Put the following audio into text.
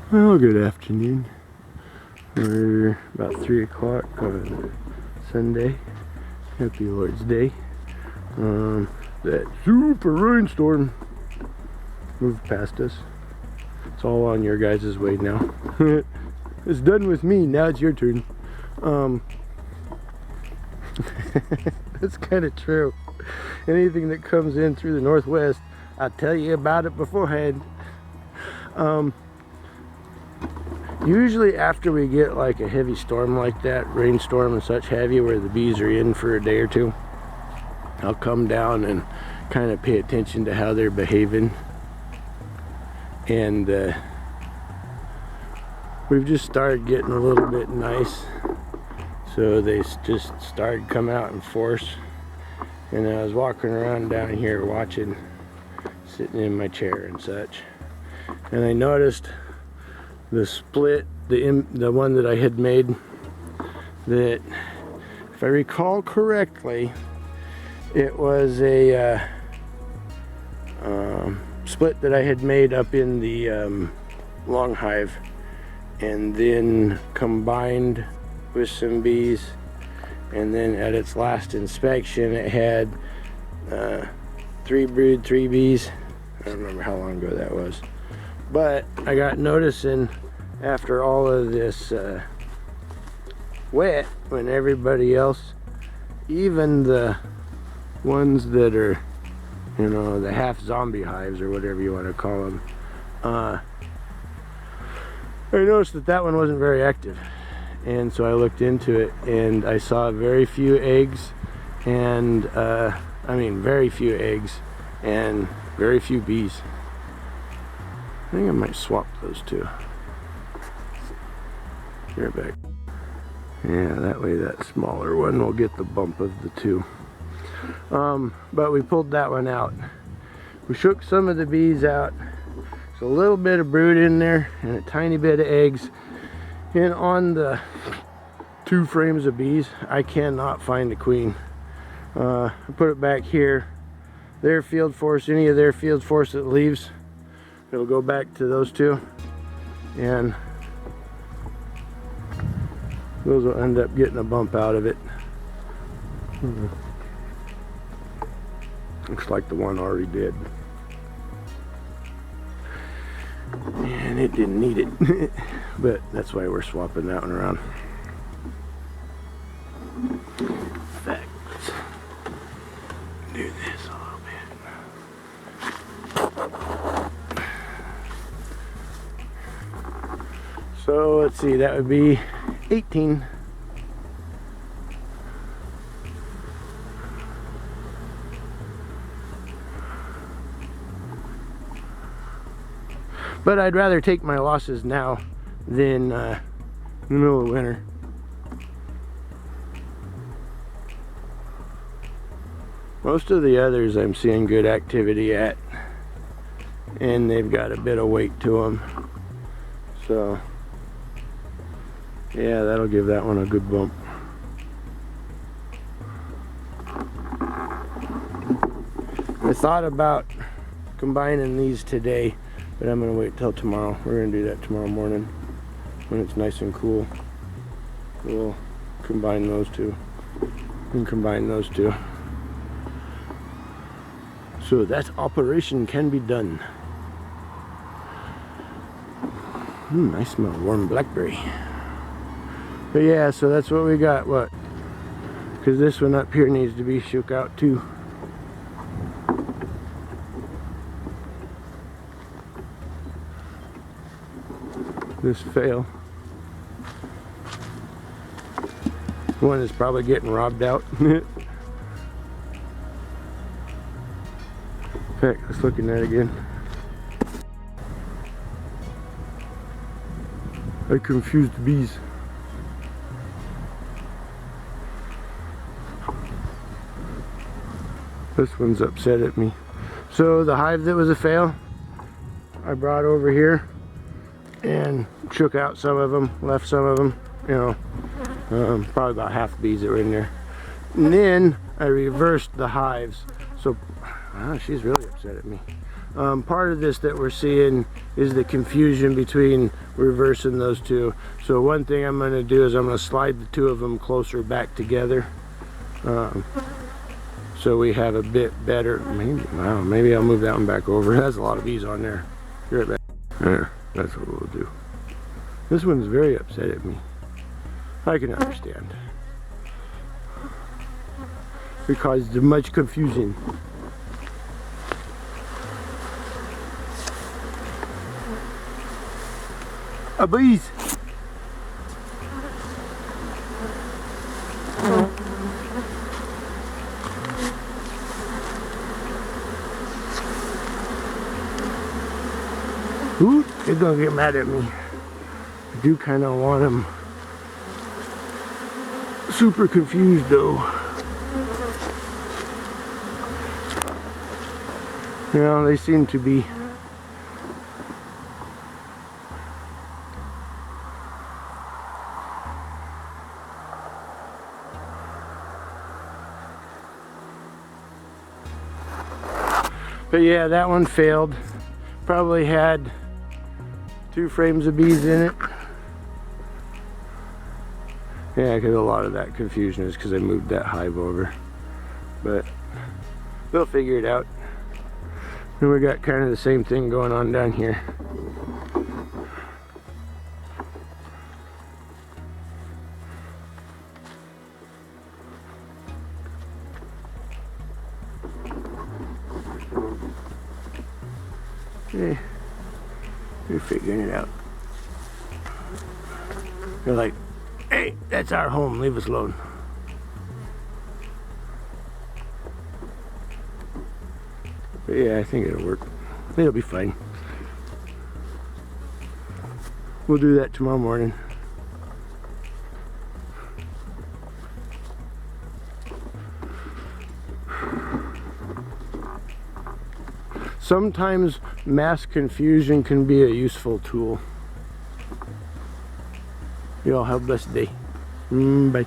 Well, good afternoon. We're about 3 o'clock on Sunday. Happy Lord's Day. That super rainstorm moved past us. It's all on your guys' way now. It's done with me, now it's your turn. That's kind of true. Anything that comes in through the northwest, I'll tell you about it beforehand. Usually after we get like a heavy storm like that, rainstorm and such heavy, where the bees are in for a day or two, I'll come down and kind of pay attention to how they're behaving. And we've just started getting a little bit nice, so they just started coming out in force. And I was walking around down here watching, sitting in my chair and such, and I noticed the split, the one that I had made, that if I recall correctly, it was a split that I had made up in the long hive, and then combined with some bees, and then at its last inspection it had 3 brood, 3 bees. I don't remember how long ago that was. But I got noticing after all of this wet, when everybody else, even the ones that are, you know, the half zombie hives or whatever you want to call them, I noticed that that one wasn't very active. And so I looked into it and I saw very few eggs, and very few eggs and very few bees. I think I might swap those two. Be right back. Yeah, that way that smaller one will get the bump of the two. But we pulled that one out. We shook some of the bees out. There's a little bit of brood in there and a tiny bit of eggs. And on the 2 frames of bees, I cannot find the queen. I put it back here. Their field force, any of their field force that leaves, it'll go back to those 2, and those will end up getting a bump out of it. Looks like the one already did, and it didn't need it. But that's why we're swapping that one around. In fact, let's do this a little bit. So let's see, that would be 18. But I'd rather take my losses now than in the middle of winter. Most of the others I'm seeing good activity at, and they've got a bit of weight to them. So yeah, that'll give that one a good bump. I thought about combining these today, but I'm going to wait till tomorrow. We're going to do that tomorrow morning when it's nice and cool. We'll combine those two and combine those two. So that operation can be done. I smell warm blackberry. But yeah, so that's what we got. What? Because this one up here needs to be shook out too. This fail. One is probably getting robbed out. In fact, let's look at that again. I confused bees. This one's upset at me. So the hive that was a fail, I brought over here and shook out some of them, left some of them, you know, probably about half the bees that were in there. And then I reversed the hives. So she's really upset at me. part of this that we're seeing is the confusion between reversing those two. So one thing I'm going to do is I'm going to slide the two of them closer back together, so we have a bit better. Maybe I'll move that one back over. That's a lot of bees on there. Be right back. There, that's what we'll do. This one's very upset at me. I can understand. It caused much confusion. Bees. Ooh, they're gonna get mad at me. I do kind of want them super confused though. You know, they seem to be. But yeah, that one failed. Probably had 2 frames of bees in it. Yeah, because a lot of that confusion is because I moved that hive over. But they'll figure it out. And we got kind of the same thing going on down here. Yeah, you're figuring it out. They're like, hey, that's our home, leave us alone. But yeah, I think it'll work. It'll be fine. We'll do that tomorrow morning. Sometimes mass confusion can be a useful tool. You all have a blessed day. Bye.